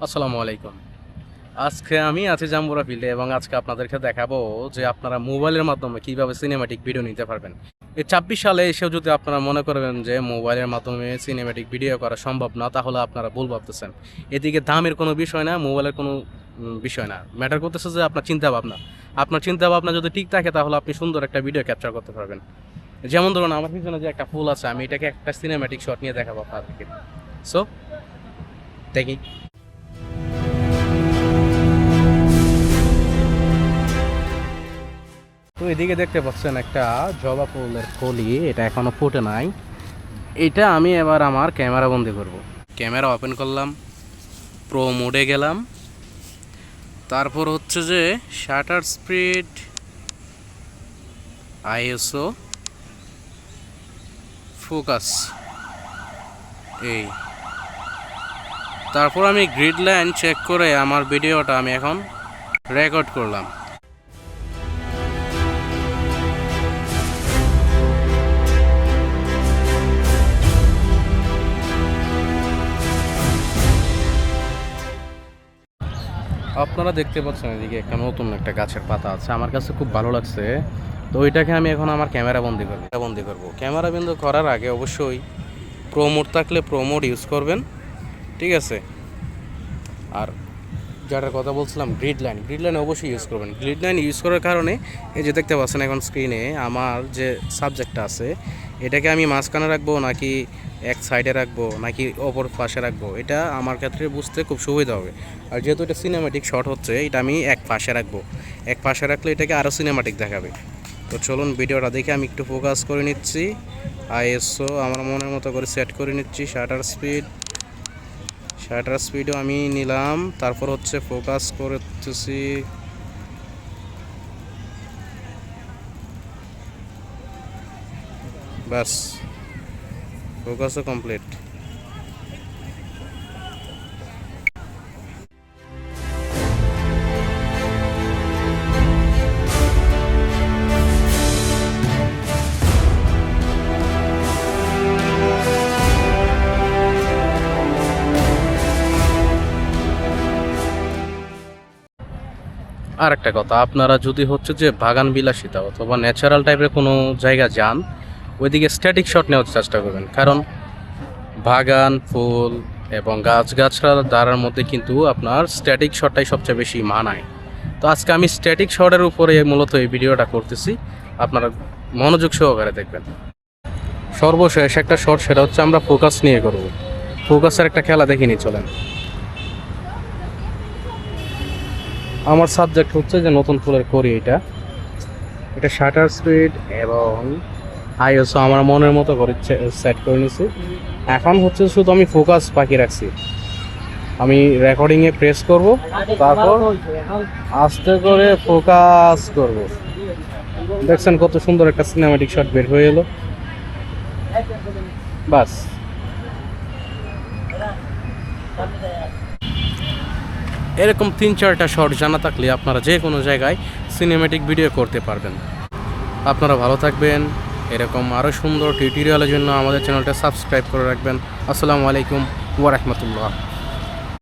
আসসালামু আলাইকুম। আজকে আমি আছি জাম্বুরা ফিল্ডে এবং আজকে আপনাদেরকে দেখাবো যে আপনারা মোবাইলের মাধ্যমে কিভাবে সিনেম্যাটিক ভিডিও নিতে পারবেন। এই ২৬ সালে এসেও যদি আপনারা মনে করবেন যে মোবাইলের মাধ্যমে সিনেম্যাটিক ভিডিও করা সম্ভব না, তাহলে আপনারা ভুল ভাবতেছেন। এদিকে দামের কোনো বিষয় না, মোবাইলের কোনো বিষয় না। ম্যাটার করতেছে যে আপনার চিন্তাভাবনা। আপনার চিন্তাভাবনা যদি ঠিক থাকে তাহলে আপনি সুন্দর একটা ভিডিও ক্যাপচার করতে পারবেন। যেমন ধরুন আমার পিছনে যে একটা ফুল আছে, আমি এটাকে একটা সিনেম্যাটিক শট নিয়ে দেখাবো আপনাদেরকে। সো দেখি। তো এদিকে দেখতে পাচ্ছেন একটা জবা ফুলের কলি, এটা এখনো ফুটে নাই। এটা আমি এবার আমার ক্যামেরা বন্দি করব। ক্যামেরা ওপেন করলাম, প্রো মোডে গেলাম, তারপর হচ্ছে যে শাটার স্পিড, আইএসও, ফোকাস, এই তারপর আমি গ্রিড লাইন চেক করে আমার ভিডিওটা আমি এখন রেকর্ড করলাম। আপনারা দেখতে পাচ্ছেন এদিকে একটা নতুন একটা গাছের পাতা আছে, আমার কাছে খুব ভালো লাগছে। তো ওইটাকে আমি এখন আমার ক্যামেরা বন্দি করব। ক্যামেরা বন্দি করার আগে অবশ্যই প্রো মোড থাকলে প্রো মোড ইউজ করবেন, ঠিক আছে। আর যেটার কথা বলছিলাম গ্রিড লাইন অবশ্যই ইউজ করবেন। গ্রিড লাইন ইউজ করার কারণে এই যে দেখতে পাচ্ছেন এখন স্ক্রিনে আমার যে সাবজেক্টটা আছে, এটাকে আমি মাঝখানে রাখবো নাকি এক সাইডে রাখবো নাকি অপর পাশে রাখবো, এটা আমার ক্ষেত্রে বুঝতে খুব সুবিধা হবে। আর যেহেতু এটা সিনেম্যাটিক শট হচ্ছে, এটা আমি এক পাশে রাখবো। এক পাশে রাখলে এটাকে আরও সিনেম্যাটিক দেখাবে। তো চলুন ভিডিওটা দেখে আমি একটু ফোকাস করে নিচ্ছি। আইএসও আমার মনের মতো করে সেট করে নিচ্ছি। শাটার স্পিডও আমি নিলাম, তারপর হচ্ছে ফোকাস করতেছি। বাস, ফোকাসও কমপ্লিট। আর একটা কথা, আপনারা যদি হচ্ছে যে বাগান বিলাসিতা অথবা ন্যাচারাল টাইপের কোনো জায়গা যান, ওইদিকে স্ট্যাটিক শট নেওয়ার চেষ্টা করবেন। কারণ বাগান, ফুল এবং গাছগাছড়ার দ্বারার মধ্যে কিন্তু আপনার স্ট্যাটিক শটটাই সবচেয়ে বেশি মানায়। তো আজকে আমি স্ট্যাটিক শটের উপরে মূলত এই ভিডিওটা করতেছি, আপনারা মনোযোগ সহকারে দেখবেন। সর্বশেষ একটা শট, সেটা হচ্ছে আমরা ফোকাস নিয়ে করব। ফোকাসের একটা খেলা দেখিনি, চলেন। আমার সাবজেক্ট হচ্ছে যে নতুন ফুলের করি, এটা শাটার স্পিড এবং আইএসও আমার মনের মতো করে সেট করে নিছি। এখন হচ্ছে শুধু আমি ফোকাস বাকি রাখছি। আমি রেকর্ডিংয়ে প্রেস করব, তারপর আস্তে করে ফোকাস করব। দেখছেন কত সুন্দর একটা সিনেম্যাটিক শট বের হয়ে এলো। বাস, এরকম ৩-৪টা শট জানা থাকলে আপনারা যে কোনো জায়গায় সিনেম্যাটিক ভিডিও করতে পারবেন। আপনারা ভালো থাকবেন। এরকম আরও সুন্দর টিউটোরিয়ালের জন্য আমাদের চ্যানেলটা সাবস্ক্রাইব করে রাখবেন। আসসালামু আলাইকুম ওয়া রাহমাতুল্লাহ।